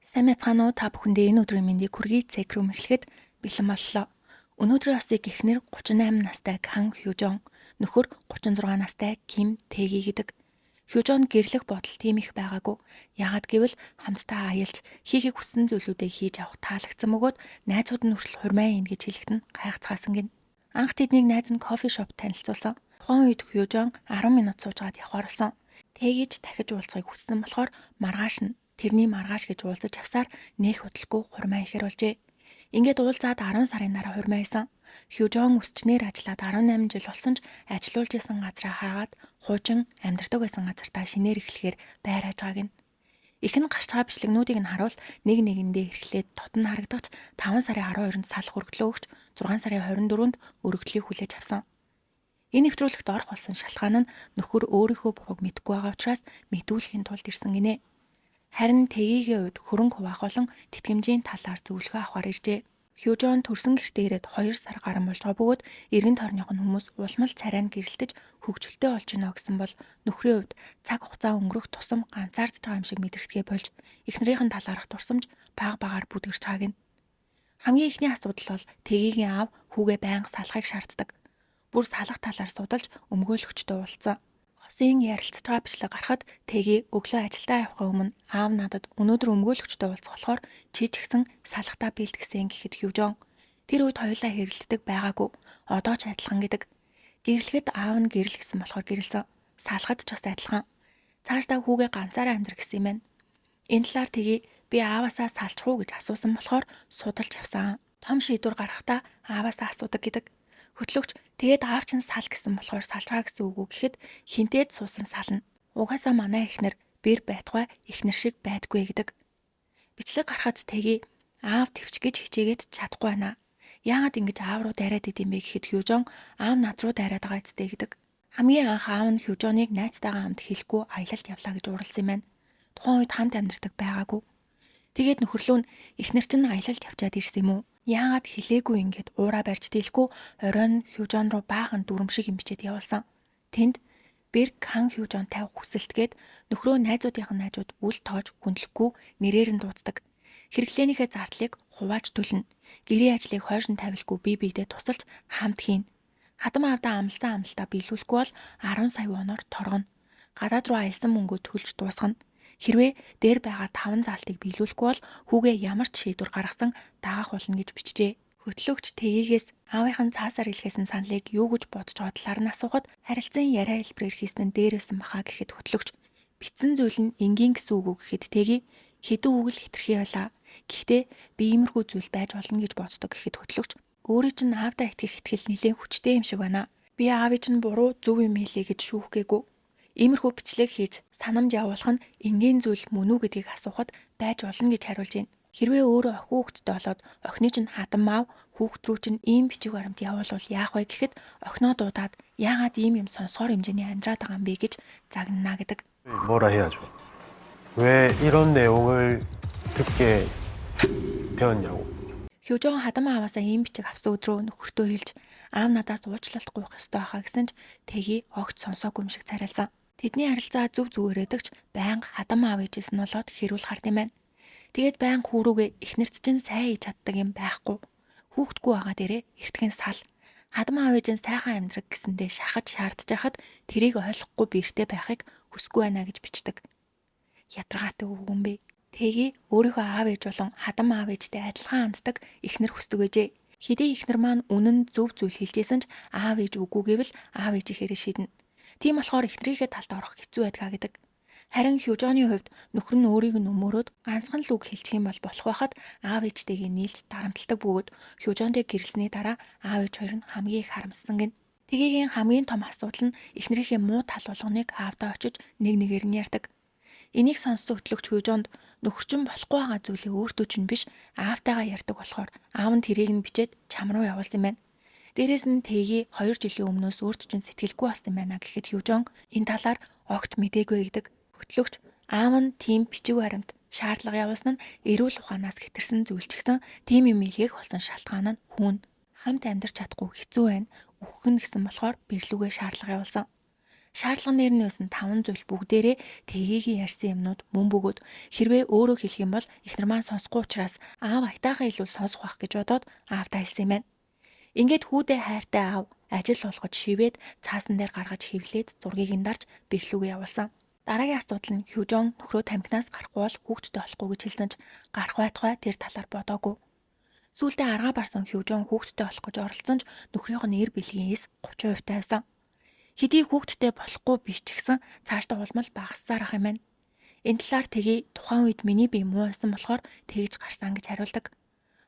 Сайн мэцгаана уу, та бүхэндээ энэ өдрийн мэндийг хүргэе. Цэг рүү эхлэхэд бэлэн боллоо. Өнөөдрийн осыг эхнэр 38 настай Кан Хюжон, нөхөр 36 настай Ким Тэги гэдэг. Хюжон гэрлэх бодол тийм их байгаагүй. Яагад гэвэл хамтдаа аялж хийхийг хүссэн зүйлүүдээ хийж авах таалагдсан бөгөөд найзууд нь хүртэл хурмаа ийн гэж хэлэхэд нь гайхацгаасан гин. Анх тэднийг найз нь кофе шоп танилцуулсан. Тухайн үед Хюжон 10 минут суужгаад явхаар болсон. Тэгж дахиж уулзахыг хүссэн болохоор маргааш нь тэрний маргааш гэж уулзаж авсаар нээх хөдөлгөө хурмаа ихээр болжээ. Ингээд уулзаад 10 сарын дараа хурмаа исэн. Хюжон өсчнээр ажиллаад 18 жил болсон ч ажиллуулж исэн газраа хаагаад хуучин амьдардаг байсан газартаа шинээр эхлэхээр байр ажгааг нь. Ихэнх гарч байгаа бичлэгнүүдийг нь харуул нэг нэгэндээ эрхлээд тотон харагдагч 5 сарын 12-нд салах өргөлөө өгч 6 сарын 24-нд өргөдлийг хүлээж авсан. Энэ нэвтрүүлэгт орох болсон шалтгаан нь нөхөр өөрийнхөө бурууг мэдгүй байгаа учраас мэдүүлэхийн тулд ирсэн гинэ. Харин Тэгийн хувьд хөрөнгө хуваах болон тэтгэмжийн талаар зөвлөгөө авахар иржээ. Хюжон төрсөн гэртээ ирээд 2 сар гарсан болж байгаа бөгөөд эргэн тойрных нь хүмүүс улмал царайнд гэрэлтэж хөгжилтэй болж гинэ гэсэн бол нөхрийн хувьд цаг хугацаа өнгөрөх тусам ганцаардж байгаа юм шиг мэдрэгдэхээ болж эхнэрийнхэн талаарх турсамж баг багаар бүдгэрч байгааг нь. Хамгийн ихний асуудал бол Тэгийн аав хүүгээ байнга салахыг шаарддаг. Бүр салах талаар судалж өмгөөлөгчтэй уулзсан. Хосын ярилцж байгаа бичлэг гарахад Тэги өглөө ажилдаа явахаа өмнө аав надад өнөөдөр өмгөөлөгчтэй уулзах болохоор чи ч гэсэн салахтаа бэлтгэсэн гэхэд Хюжон тэр үед хоёулаа хэрэлддэг байгаагүй. Одоо ч адилхан гэдэг. Гэрлэхэд аав нь гэрэл гэсэн болохоор гэрэлсэн. Салахад ч бас адилхан. Цаашдаа хүүгээ ганцаараа амьдрах гэсэн юм байна. Энэ талаар Тэги би ааваасаа салчих уу гэж асуусан болохоор судалж авсан. Том шийдвэр гаргахдаа ааваасаа асуудаг гэдэг. Хөтлөгч тэгээд аав чинь сал гэсэн болохоор салчгаа гэсэн үг үү гэхэд хинтээд суусан сална. Угаасаа манай эхнэр бэр байтугай эхнэр шиг байдгүй гэдэг. Бичлэг гарахад Тэги аав твч гэж хичээгээд чадахгүй байна. Яагаад ингэж аав руу дайраад идэм бэ гэхэд Хюжон аав над руу дайраад байгаа эцтэй гэдэг. Хамгийн анх аав нь Хюжоныг найзтайгаа хамт хэлэхгүй аялалд явлаа гэж ууралсан юм байна. Тухайн үед хамт амьдардаг байгаагүй. Тэгээд нөхөрлөө нь эхнэр чинь аялалд явчаад ирсэн юм уу? Яагаад хэлээгүй ингээд уураа барьж дийлэхгүй оройн Хюжон руу баахан дүрм шиг юм бичээд явуулсан. Тэнд Бэр Кан Хюжон тавих хүсэлтгээд нөхрөө найзуудынх нь найзууд үл тоож хүндлэхгүй нэрээр нь дууддаг. Хэрэглээнийхээ зардлыг хуваач төлнө. Гэрийн ажлыг хойшин тавилгүй бие биедээ тусалж хамт хийн. Хадам аавдаа амлалтаа биелүүлэхгүй бол 10 сая воноор торгоно. Гадаад руу аялсан мөнгөө төлж дуусгана. Хэрвээ дээр байгаа 5 заалтыг биелүүлэхгүй бол хүүгээ ямар ч шийдвэр гаргасан даах болно гэж бичжээ. Хөтлөгч Тэгийгээс аавынхан цаасаар илгээсэн саналыг юу гэж бодож байгаа талаар нь асуухад харилцан яриа хэлбэрээр хийсэн нь дээрээсэн баха гэхэд хөтлөгч битсэн зүйл нь энгийн гэсэн үг үү гэхэд Тэги хэдэн үг л хитрхи байлаа. Гэхдээ би иймэрхүү зүйл байж болно гэж боддог гэхэд хөтлөгч өөрийн чинь аавдаа итгэх итгэл нэлээд хүчтэй юм шиг байна. Би аавыг чинь буруу зөв юм хийлээ гэж шүүхгээгүй. Иймэрхүү бичлэг хийж санамж явуулах нь энгийн зүйл мөн үү гэдгийг асуухад байж болно гэж хариулж байна. Хэрвээ өөрөө охин хүүхэдтэй болоод охины чинь хадам аав хүүхэд рүү чинь ийм бичиг баримт явуулвал яах вэ гэхэд охиноо дуудаад яагаад ийм юм сонсгоор хэмжээний амьдраад байгаа юм бэ гэж загнана гэдэг. 뭐라 해야죠? 왜 이런 내용을 듣게 되었냐고. Хюжон хадам ааваасаа ийм бичиг авсан өдрөө нөхөртөө хэлж аав надаас уучлалт гуйх ёстой хаа гэсэн ч Тэги огт сонсоогүй юм шиг царайлсан. Тэдний харилцаа зүв зүгээрээдэгч байнга хадам аав ээжээс нь болоод хэрүүл хард юм байна. Тэгээд байнга хүүрүүгээ эхнэрт чинь сайн хийж чаддаг юм байхгүй. Хүүхдгүй байгаа дээрээ эртхэн сал. Хадам аав ээж нь сайхан амьдрах гэсэндээ шахаж шаардж байхад тэрийг ойлгохгүй биертэй байхыг хүсгүй байна гэж бичдэг. Ядаргаатай үг юм бэ? Тэги өөрийнхөө аав ээж болон хадам аав ээжтэй адилхан ханддаг эхнэр хүсдэг гэжээ. Хэдий эхнэр маань үнэн зөв зүйл хэлжсэн ч аав ээж үгүй гэвэл аав ээжийнхээрээ шийднэ. Тийм болохоор эхнэрийнхээ талд орох хэцүү байдгаа гэдэг. Харин Хюжоны хувьд нөхөр нь өөрийг нь өмөрөөд ганцхан л үг хэлчих юм бол болох байхад аав ээжтэйгээ нийлж дарамтлагдаг бөгөөд Хюжонтэй гэрэлсний дараа аав ээж хоёр нь хамгийн их харамссан гин. Тэгийн хамгийн том асуудал нь эхнэрийнхээ муу тал болгоныг аавдаа очиж нэг нэгээр нь ярьдаг. Энийг сонссон хөтлөгч Хюжонд нөхөрчин болохгүй байгаа зүйлийг өөртөө чинь биш аавтайгаа ярьдаг болохоор аав нь тэрийг нь бичээд чам руу явуулсан юм байна. Дээрээс нь Тэги 2 жилийн өмнөөс өөрт чинь сэтгэлгүй болсон байна гэхэд Хюжон энэ талаар огт мэдээгүй гэдэг. Хөтлөгч аав нь тийм бичиг баримт шаардлага явуулсан нь эрүүл ухаанаас хэтэрсэн зүйл ч гэсэн тийм юм илгээх болсон шалтгаан нь хүн хамт амьдарч чадахгүй хэцүү байна. Үхэх нь гэсэн болохоор бэрлүүгээ шаардлага явуулсан. Шаардлага нэр нь байсан 5 зүйл бүгдээрээ тэгээгийн ярьсан юмнууд мөн бөгөөд хэрвээ өөрөө хэлэх юм бол эхнэр маань сонсохгүй учраас аав айтаахан илүү сонсох байх гэж бодоод аавдаа хэлсэн юм байна. Ингээд хүүдээ хайртай аав ажил болгож шивээд цаасан дээр гаргаж хэвлээд зургийг нь дарж бэрлүүгээ явуулсан. Дараагийн асуудал нь Хюжон нөхрөө тамхинаас гарахгүй бол хүүхдтэй болохгүй гэж хэлсэн ч гарах байтугай тэр талаар бодоогүй. Сүүлдээ аргаа барсан Хюжон хүүхдтэй болох гэж оролцсон ч нөхрийнх нь эр бэлгийн эс 30% тавьсан. Хэдий хүүхдтэй болохгүй биш ч гэсэн цаашдаа улмал багассаар ах юм байна. Энэ талаар тгий тухайн үед миний бие муу байсан болохоор тэгж гарсан гэж хариулдаг.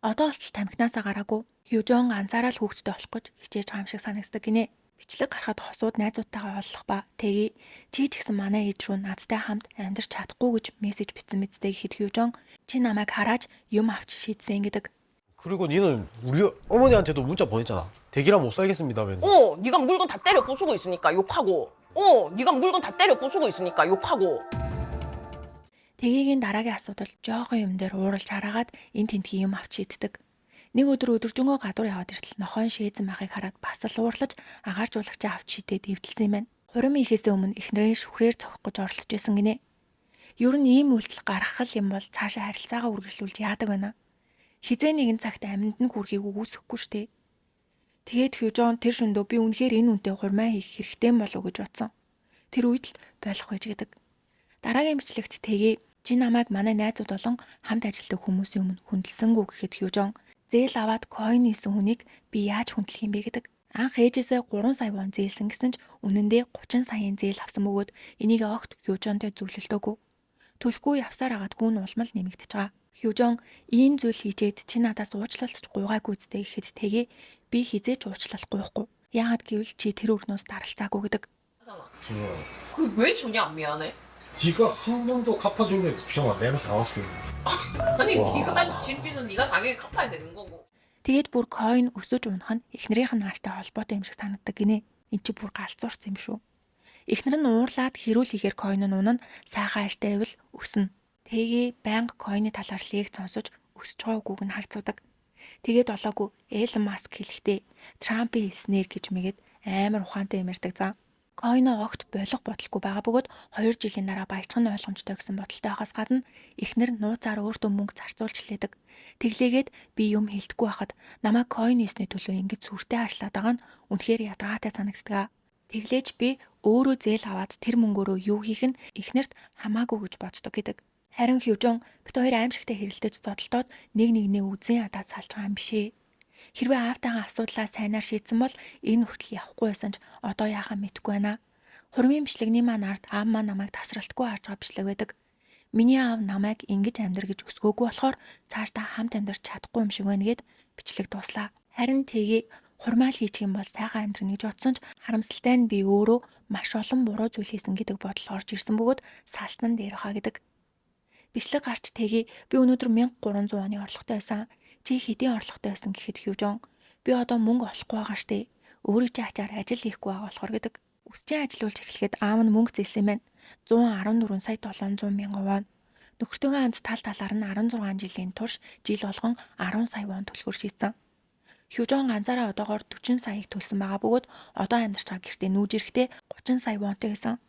Одоо болтол тамхинасаа гараагүй. Хюжон анзаараад хүүхдтэй болох гэж хичээж байгаа юм шиг санагддаг гинэ. Бичлэг гарахад хосууд найзуудтайгаа оллох ба тгий чи ч гэсэн манай ээж рүү надтай хамт амьдарч чадахгүй гэж мессеж бичсэн мэдтэй гэхэд Хюжон чи намайг хараач юм авч шийдсэн гэдэг. 그리고 니는 우리 어머니한테도 문자 보냈잖아. 대기랑 못 살겠습니다면. 네가 물건 다 때려 부수고 있으니까 욕하고. 네가 물건 다 때려 부수고 있으니까 욕하고. Тэгээгийн дараагийн асуудал жоохон юм дээр ууралж хараагаад эн тентгийн юм авч иддэг. Нэг өдөр өдөржингөө гадуур яваад иртэл нохойн шээзэн байхыг хараад бас л уурлаж агаарч уулагчаа авч шидэд эвдэлсэн юм байна. Хурим ихээсээ өмнө эхнэрээ шүхрээр цохих гэж оролдож байсан гинэ. Ер нь ийм үйлдэл гаргах юм бол цаашаа харилцаагаа үргэлжлүүлж яадаг байна. Хизээ нэгэн цагт амьд нь хүрхийг үгүйсэхгүй штэ. Тэгээд Хюжон тэр шөндөө би үнэхээр энэ үнтэй хурмаа хийх хэрэгтэй болов гэж бодсон. Тэр үед л болох байж гэдэг. Дараагийн бичлэгт тэгээ чи намайг манай найзууд болон хамт ажилладаг хүмүүсийн өмнө хүндэлсэнгүү гэхэд Хюжон зээл аваад койн ийсэн хүнийг би яаж хүндлэх юм бэ гэдэг. Анх ээжээсээ 3 сая вон зээлсэн гэсэн ч үнэндээ 30 саяын зээл авсан бөгөөд энийг огт Хюжонтой зөвлөлдөөгүй. Төлөхгүй явсаар агаад гүн улмал нэмэгдэж байгаа. Хюжон ийм зүйл хийжээд чи надаас уучлалт гуйгаагүй зүтэй гэхэд тэгээ би хизээч уучлалт гуйхгүй. Яагаад гэвэл чи тэр өрнөөс даралцаагүй гэдэг. 그 왜 전혀 안 미안해? 네가 한 번도 갚아주면 정말 내가 다 왔어. 아니 네가 진 빚은 네가 당연히 갚아야 되는 거고. Тэгээд бүр койн өсөж унах нь эхнэрийнх нь нааштай холбоотой юм шиг санагддаг гинэ. Энд чи бүр галзуурсан юм шүү. Эхнэр нь уурлаад хэрүүл хийхээр койн нь унана, сайхан ааштай байвал өснө. Тэгээ байнга койны талаар лекц сонсож өсөж байгаа үгүйг нь харцуудаг. Тэгээд олоогүй Элон Маск хэлэхдээ Трампын хэлснээр гэж мэгээд амар ухаантай юмэрдэг заа. Койно огт болох бодолгүй байгаа бөгөөд 2 жилийн дараа баяжхан ойлгомжтой гэсэн бодолтой байхаас гадна эхнэр нууцаар өөртөө мөнгө зарцуулж лээдэг. Тэглээгээд би юм хэлдэггүй байхад намайг койн хийсний төлөө ингэж сүртэй харшлаад байгаа нь үнэхээр ядаргаатай санагддаг. Тэглээж би өөрөө зээл аваад тэр мөнгөөрөө юу хийх нь эхнэрт хамаагүй гэж боддог гэдэг. Харин Хюжон бит хоёр аимшигтай хэрэлдэж зодолдоод нэг нэгнээ үзэн ядаад салж байгаа юм бишээ. Хэрвээ аавтайгаа асуудлаа сайнаар шийдсэн бол энэ хүртэл явахгүй байсан ч одоо яахаа мэдэхгүй байна. Хурмын бичлэгний маань ард аав маань намайг тасралтгүй харж байгаа бичлэг байдаг. Миний аав намайг ингэж амьдр гэж өсгөөгүй болохоор цаашдаа хамт амьдарч чадахгүй юм шиг байна гэд бичлэг дуслаа. Харин тэгээ хурмаал хийчих юм бол сайхан амьдрах гэж бодсон ч харамсалтай нь би өөрөө маш олон буруу зүйл хийсэн гэдэг бодол орж ирсэн бөгөөд салсан нь дээр хаа гэдэг. Бичлэг гарч тэгээ би өнөөдөр 1300 оны орлоготой байсан. Чи хэдийн орлоготой байсан гэхэд Хюжон би одоо мөнгө олохгүй байгаа штэ. Өөрийн чи ачаар ажил хийхгүй байгаа болохоор гэдэг. Үсчийн ажиллуулж эхлэхэд аав нь мөнгө зээлсэн байна. 114 сая 700 мянган вон. Нөхөртөөгөө хамт тал талаар нь 16 жилийн турш жил болгон 10 сая вон төлөхөр шийдсэн. Хюжон ганцаараа одоогоор 40 саяыг төлсөн байгаа бөгөөд одоо амьдарч байгаа гэртээ нүүж ирэхдээ 30 сая вонтой байсан.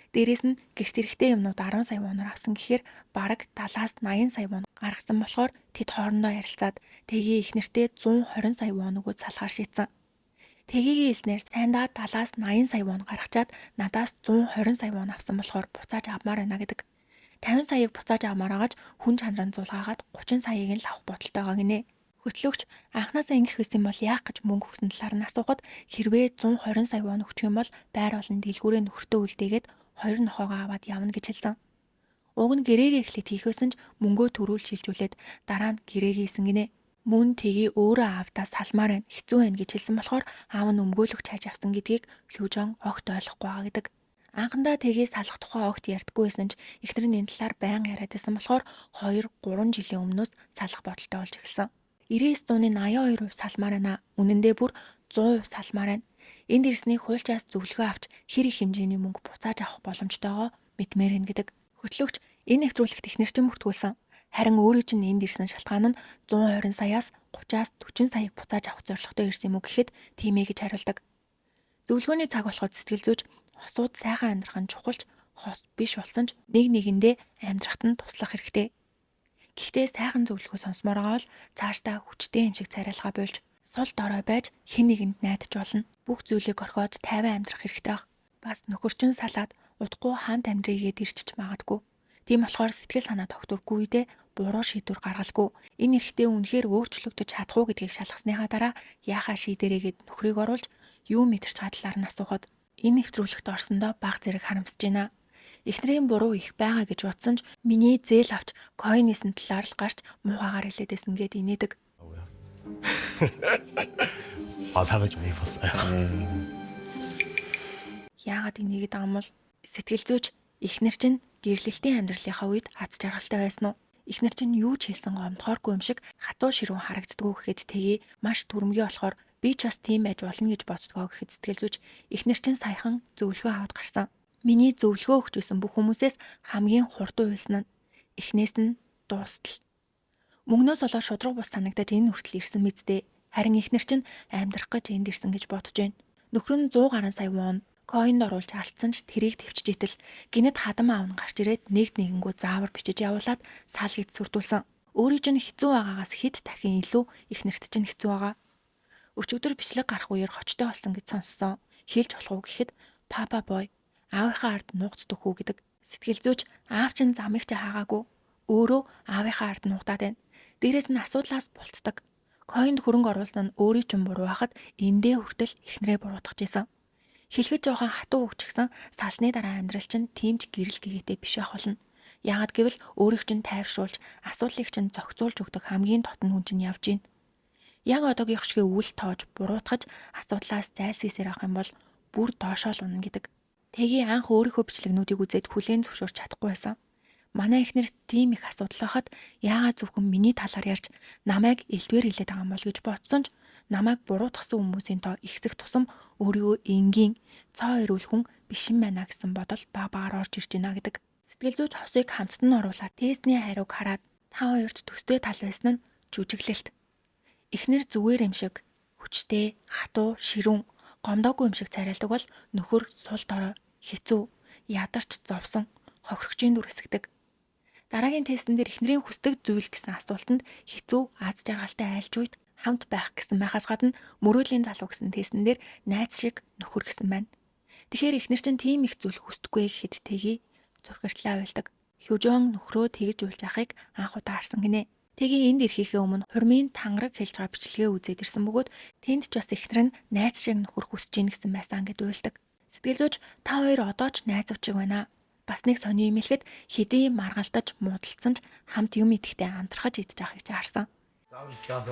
Дээрээс нь гэрт эрэхтэй юмнууд 10 сая воноор авсан гэхээр бараг 70-аас 80 сая вон гаргасан болохоор тэд хоорондоо ярилцаад тэгээ их нэртэй 120 сая вон өгөөд салахаар шийдсэн. Тэгээгийн хэлснээр сайндаа 70-аас 80 сая вон гаргачаад надаас 120 сая вон авсан болохоор буцааж авмаар байна гэдэг. 50 саяыг буцааж авмаар агааж хүн чанараа зулгаагаад 30 саяыг нь лавах бодолтой байгаа гинэ. Хөтлөгч анхнаасаа ингэх байсан бол яах гэж мөнгө өгсөн талаар нь асуухад хэрвээ 120 сая вон өгчих юм бол байр олон дэлгүүрээ нөхөртөө үлдээгээд 2 нохоогоо аваад явна гэж хэлсэн. Уг нь гэрээгээ эхлээд хийх байсан ч мөнгөө төрүүл шилжүүлээд дараа нь гэрээгээ хийсэн гинэ. Мөн тгий өөрөө аавдаа салмаар байна, хэцүү байна гэж хэлсэн болохоор аав нь өмгөөлөгч хайж авсан гэдгийг Хюжон огт ойлгохгүй байгаа гэдэг. Анхандаа тгий салах тухай огт ярьдаггүй байсан ч эхнэр нь энэ талаар байнга яриад байсан болохоор 2-3 жилийн өмнөөс салах бодолтой болж эхэлсэн. 99-ны 82% салмаар байна. Үнэндээ бүр 100% салмаар байна. Энд ирсний хуульчаас зөвлөгөө авч хэр их хэмжээний мөнгө буцааж авах боломжтойгоо мэдмээр байна гэдэг. Хөтлөгч энэ нэвтрүүлэгт эхнэрчин бүртгүүлсэн. Харин өөрөө чинь энд ирсэн шалтгаан нь 120 саяас 30-аас 40 саяыг буцааж авах зорилготой ирсэн юм уу гэхэд тийм ээ гэж хариулдаг. Зөвлөгөөний цаг болоход сэтгэл зүйч Хосууд сайхан амьдрах нь чухалч хос биш болсон ч нэг нэгэндээ амьдрахад нь туслах хэрэгтэй. Гэхдээ сайхан зөвлөгөө сонсомоор байгаа бол цаашдаа хүчтэй юм шиг царайлгаа болж сул дорой байж хэн нэгэнд найдаж болно. Бүх зүйлийг орхиод тайван амьдрах хэрэгтэй баг. Бас нөхөрчин салаад удахгүй хамт амьдрийгээд ирчиж магадгүй. Тийм болохоор сэтгэл санаа тогтворгүй үедээ буруу шийдвэр гаргалгүй. Энэ эрхтээ үнэхээр өөрчлөгдөж чадах уу гэдгийг шалгасныхаа дараа яахаа шийдэрээгээд нөхрийг оруулж юу мэдэрч байгаа талаар нь асуухад энэ нэвтрүүлэгт орсондоо баг зэрэг харамсаж байна. Эхнэрийн буруу их байгаа гэж бодсон ч миний зээл авч койнисэн талаар л гарч муухайгаар хэлээдсэн гээд инээдэг. 화상을 좀 입었어요. Яагаад инээгээд байгаа юм бол сэтгэл зүйч эхнэр чинь гэрлэлтийн амьдралынхаа үед аз жаргалтай байсан уу? Эхнэр чинь юу ч хэлсэн гомдохооргүй юм шиг хатуу ширүүн харагддгүй гэхэд тгий маш түрэмгий болохоор би ч бас тийм байж болно гэж боддгоо гэхэд сэтгэл зүйч эхнэр чинь саяхан зөвлөгөө аваад гарсан. Миний зөвлөгөө өгч байсан бүх хүмүүсээс хамгийн хурдан уйлсан нь эхнээс нь дуустал. Мөнгнөөс олоо шудраг бус санагдаж энэ хүртэл ирсэн мэт дээ. Харин эхнэр чинь амьдрах гэж энд ирсэн гэж бодож байна. Нөхөр нь 100 гаруй сая вон койнд оруулж алдсан ч тэрийг төвчж итэл гинэд хадам аав нь гарч ирээд нэгэнгүү заавар бичиж явуулаад сал гэж сүрдүүлсэн. Өөрийн чинь хэцүү байгаагаас хэд дахин илүү эхнэрт чинь хэцүү байгаа. Өчигдөр бичлэг гарах үеэр хочтой болсон гэж сонссон. Хэлж болох уу гэхэд папа бой аавынхаа ард нуугддаг хүү гэдэг. Сэтгэл зүйч аав чинь замыг ч хаагаагүй. Өөрөө аавынхаа ард нуугдаад байна. Дээрээс нь асуудлаас булцдаг. Койнд хөрөнгө оруулсан нь өөрийн чинь буруу хахад эндээ хүртэл эхнэрээ буруутгаж исэн. Хэлэхэд жоохон хатуу өгчихсэн салсны дараа амьдрал чинь тиймч гэрэл гэгээтэй биш байх болно. Яагад гэвэл өөрийг чинь тайвшруулж асуудлыг чинь зохицуулж өгдөг хамгийн дотн хүн чинь явж гин. Яг одоогийн шиг үл тоож буруутгаж асуудлаас зайлсхийсээр авах юм бол бүр доошоо л унна гэдэг. Тэгийн анх өөрийнхөө бичлэгнүүдийг үзээд хүлээн зөвшөөрч чадахгүй байсан. Манай эхнэр тийм их асуудал байхад яагаад зөвхөн миний талаар ярьж намайг элдвэр хэлээд байгаа юм бол гэж бодсон ч намайг буруутгасан хүмүүсийн тоо ихсэх тусам өөрийгөө энгийн цоо ирүүл хүн биш юм байна гэсэн бодол баг багаар орж ирж байна гэдэг. Сэтгэл зүйч хосыг хамтд нь оруулаад тестний хариуг хараад та хоёрт төстэй тал байсан нь жүжиглэлт. Эхнэр зүгээр юм шиг хүчтэй, хатуу, ширүүн, гомдоогүй юм шиг царайлдаг бол нөхөр сул дорой, хэцүү, ядарч зовсон, хохирогчийн дүр эсгдэг. Дараагийн тестэн дээр эхнэрийн хүсдэг зүйл гэсэн асуултанд хэцүү, аз жаргалтай айлч үед хамт байх гэсэн байхаас гадна мөрөөдлийн залуу гэсэн тестэн дээр найз шиг нөхөр гэсэн байна. Тэгэхээр эхнэр чинь тийм их зүйл хүсдэггүй гэхэд тэгийг зургаартлаа уйлдаг. Хюжон нөхрөө тэгж уйлж яхахыг анх удаа харсан гинэ. Тэгийн энд ирэхийнхээ өмнө хурмын тангараг хэлж байгаа бичлэгээ үзээд ирсэн бөгөөд тэнд ч бас эхнэр нь найз шиг нөхөр хүсэж ийн гэсэн байсан гэд уйлдаг. Сэтгэл зүйч та хоёр одоо ч найзууд шиг байна. Бас нэг сони юм хэлэхэд хэдий маргалдаж муудалцсан ч хамт юм идэхтэй амтрахаж идэж авахыг чи харсан. 싸우니까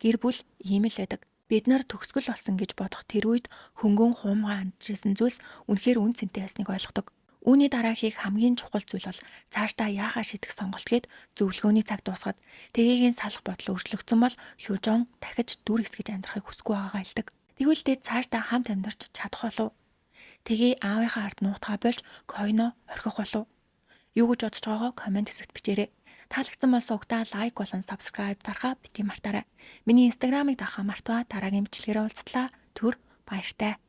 Гэр бүл ийм л байдаг. Бид нар төгсгөл болсон гэж бодох тэр үед хөнгөн хуумгаа амжижсэн зүйлс үнэхээр үн цэнтэй байсныг ойлгодог. Үүний дараа хийх хамгийн чухал зүйл бол цаашдаа яахаа шийдэх сонголт гээд зөвлөгөөний цаг дуусгаад тэгээгийн салах бодол өөрчлөгдсөн бол Хюжон дахиж дүр хэсгэж амьдрахыг хүсэхгүй байгаагаа хэлдэг. Тэгвэл тэ цаашдаа хамт амьдарч чадах болов? Тэгээ аавынхаа ард нуутгаа болж койно орхих болов? Юу гэж бодож байгаагаа комент хэсэгт бичээрэй. Таалагдсан бол угтаа лайк болон subscribe дарахаа бити мартаарай. Миний инстаграмыг дагахаа мартаваа. Дараагийн бичлэгээр уулзтлаа. Түр баяртай.